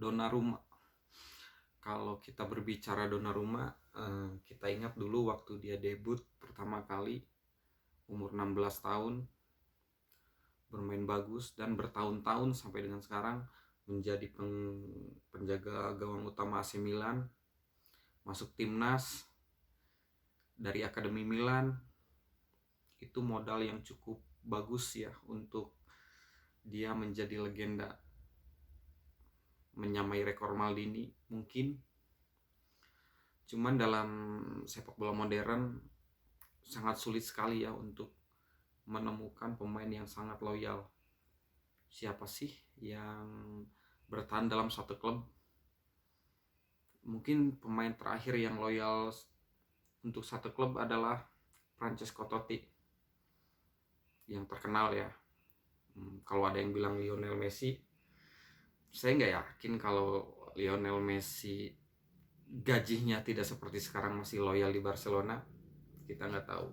Donnarumma. Kalau kita berbicara Donnarumma, kita ingat dulu waktu dia debut pertama kali umur 16 tahun, bermain bagus dan bertahun-tahun sampai dengan sekarang menjadi penjaga gawang utama AC Milan, masuk timnas dari Akademi Milan. Itu modal yang cukup bagus ya untuk dia menjadi legenda, menyamai rekor Maldini mungkin. Cuman dalam sepak bola modern sangat sulit sekali ya untuk menemukan pemain yang sangat loyal. Siapa sih yang bertahan dalam satu klub? Mungkin pemain terakhir yang loyal untuk satu klub adalah Francesco Totti, yang terkenal ya. Kalau ada yang bilang Lionel Messi, saya nggak yakin kalau Lionel Messi gajinya tidak seperti sekarang masih loyal di Barcelona. Kita nggak tahu.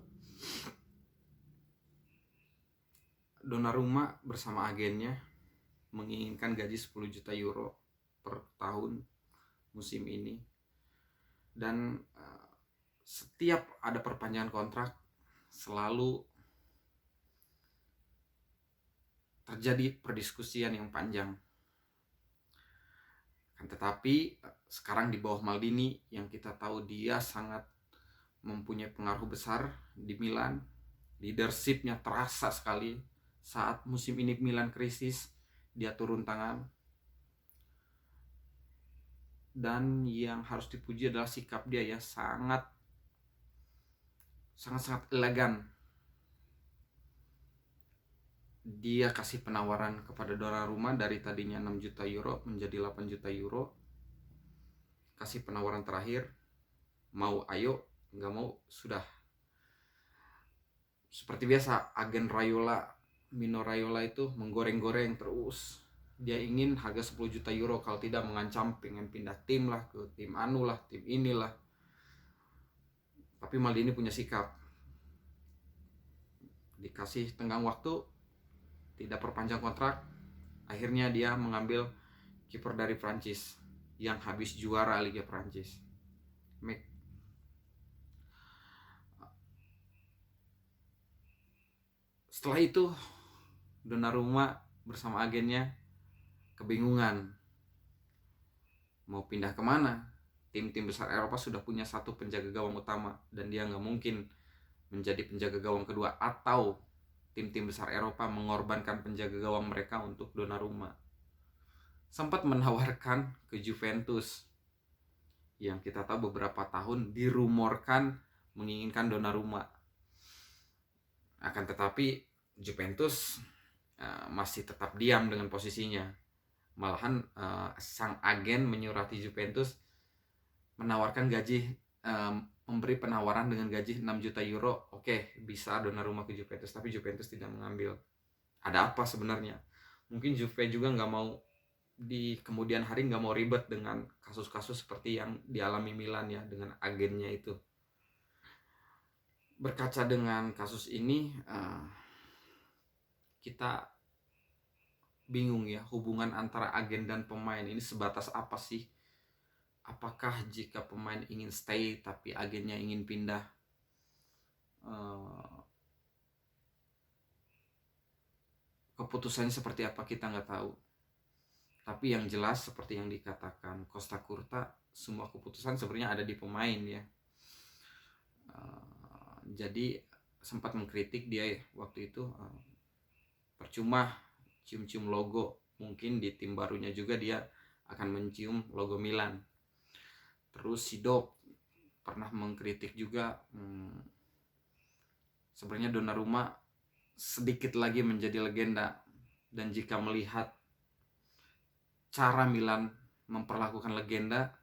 Donnarumma bersama agennya menginginkan gaji 10 juta euro per tahun musim ini. Dan setiap ada perpanjangan kontrak selalu terjadi perdiskusian yang panjang. Tetapi sekarang di bawah Maldini yang kita tahu dia sangat mempunyai pengaruh besar di Milan, leadershipnya terasa sekali. Saat musim ini Milan krisis, dia turun tangan. Dan yang harus dipuji adalah sikap dia ya, sangat elegan. Dia kasih penawaran kepada Donnarumma dari tadinya 6 juta euro menjadi 8 juta euro. Kasih penawaran terakhir, mau ayo, nggak mau sudah. Seperti biasa, agen Raiola, Mino Raiola itu menggoreng-goreng terus. Dia ingin harga 10 juta euro, kalau tidak mengancam pengen pindah tim lah, ke tim anu lah, tim inilah. Tapi Maldini punya sikap. Dikasih tenggang waktu, tidak perpanjang kontrak. Akhirnya dia mengambil kiper dari Prancis yang habis juara Liga Prancis, Setelah itu Donnarumma bersama agennya kebingungan mau pindah kemana. Tim-tim besar Eropa sudah punya satu penjaga gawang utama dan dia nggak mungkin menjadi penjaga gawang kedua, atau tim-tim besar Eropa mengorbankan penjaga gawang mereka untuk Donnarumma. Sempat menawarkan ke Juventus yang kita tahu beberapa tahun dirumorkan menginginkan Donnarumma. Akan tetapi Juventus masih tetap diam dengan posisinya. Malahan sang agen menyurati Juventus menawarkan gaji, memberi penawaran dengan gaji 6 juta euro. Oke, bisa Donnarumma ke Juventus, tapi Juventus tidak mengambil. Ada apa sebenarnya? Mungkin Juve juga nggak mau di kemudian hari nggak mau ribet dengan kasus-kasus seperti yang dialami Milan ya dengan agennya itu. Berkaca dengan kasus ini, kita bingung ya, hubungan antara agen dan pemain ini sebatas apa sih? Apakah jika pemain ingin stay tapi agennya ingin pindah, keputusannya seperti apa kita nggak tahu. Tapi yang jelas seperti yang dikatakan Costa Curta, semua keputusan sebenarnya ada di pemain ya. Jadi sempat mengkritik dia ya, waktu itu percuma cium-cium logo. Mungkin di tim barunya juga dia akan mencium logo Milan. Terus Sidok pernah mengkritik juga, sebenarnya Donnarumma sedikit lagi menjadi legenda, dan jika melihat cara Milan memperlakukan legenda,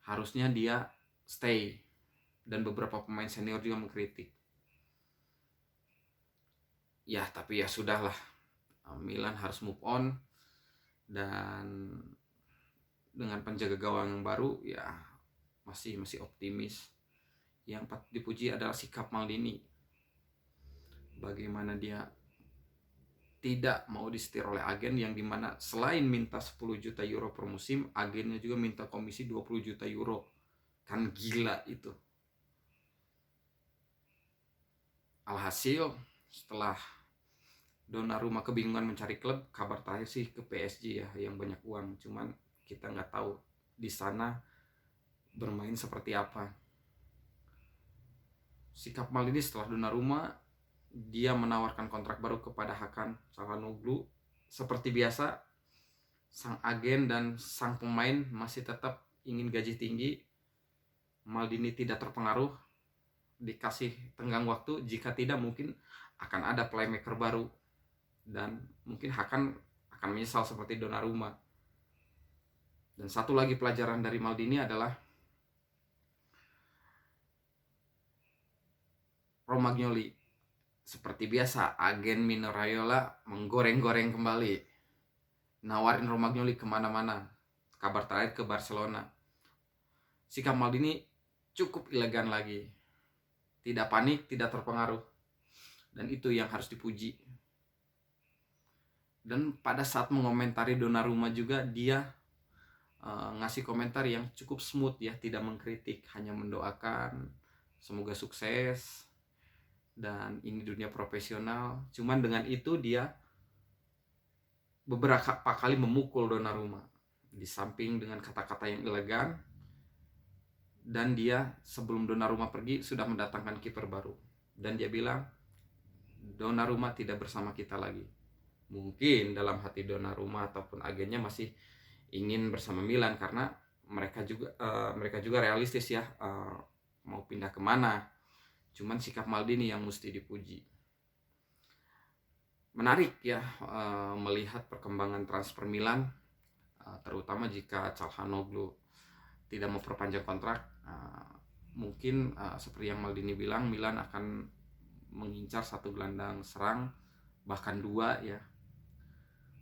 harusnya dia stay. Dan beberapa pemain senior juga mengkritik. Ya tapi ya sudahlah, Milan harus move on. Dan dengan penjaga gawang yang baru ya masih optimis. Yang patut dipuji adalah sikap Maldini, bagaimana dia tidak mau disetir oleh agen, yang dimana selain minta 10 juta euro per musim, agennya juga minta komisi 20 juta euro. Kan gila itu. Alhasil setelah Donnarumma kebingungan mencari klub, kabar terakhir sih ke PSG ya, yang banyak uang. Cuman kita nggak tahu di sana bermain seperti apa. Sikap Maldini setelah Donnarumma, dia menawarkan kontrak baru kepada Hakan Çalhanoğlu. Seperti biasa, sang agen dan sang pemain masih tetap ingin gaji tinggi. Maldini tidak terpengaruh, dikasih tenggang waktu, jika tidak mungkin akan ada playmaker baru. Dan mungkin Hakan akan menyesal seperti Donnarumma. Dan satu lagi pelajaran dari Maldini adalah Romagnoli. Seperti biasa, agen Mino Raiola menggoreng-goreng kembali, nawarin Romagnoli kemana-mana. Kabar terakhir ke Barcelona. Sikap Maldini cukup elegan lagi, tidak panik, tidak terpengaruh, dan itu yang harus dipuji. Dan pada saat mengomentari Donnarumma juga, dia ngasih komentar yang cukup smooth ya, tidak mengkritik, hanya mendoakan semoga sukses dan ini dunia profesional. Cuman dengan itu dia beberapa kali memukul Donnarumma, di samping dengan kata-kata yang elegan. Dan dia sebelum Donnarumma pergi sudah mendatangkan kiper baru, dan dia bilang Donnarumma tidak bersama kita lagi. Mungkin dalam hati Donnarumma ataupun agennya masih ingin bersama Milan, karena mereka juga realistis ya, mau pindah kemana. Cuman sikap Maldini yang mesti dipuji. Menarik ya melihat perkembangan transfer Milan, terutama jika Çalhanoğlu tidak mau perpanjang kontrak. Mungkin seperti yang Maldini bilang, Milan akan mengincar satu gelandang serang, bahkan dua ya.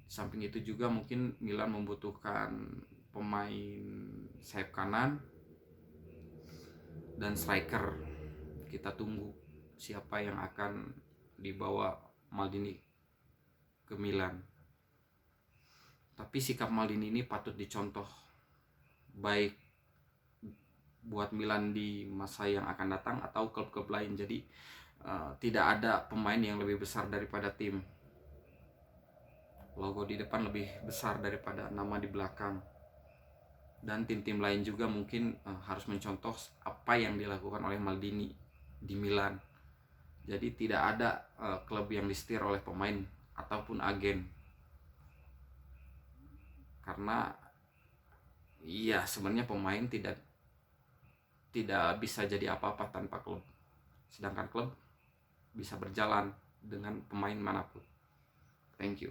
Di samping itu juga mungkin Milan membutuhkan pemain sayap kanan dan striker. Kita tunggu siapa yang akan dibawa Maldini ke Milan. Tapi sikap Maldini ini patut dicontoh, baik buat Milan di masa yang akan datang atau klub-klub lain. Jadi tidak ada pemain yang lebih besar daripada tim. Logo di depan lebih besar daripada nama di belakang. Dan tim-tim lain juga mungkin harus mencontoh apa yang dilakukan oleh Maldini di Milan. Jadi tidak ada klub yang disetir oleh pemain ataupun agen. Karena iya, sebenarnya pemain tidak bisa jadi apa-apa tanpa klub. Sedangkan klub bisa berjalan dengan pemain manapun. Thank you.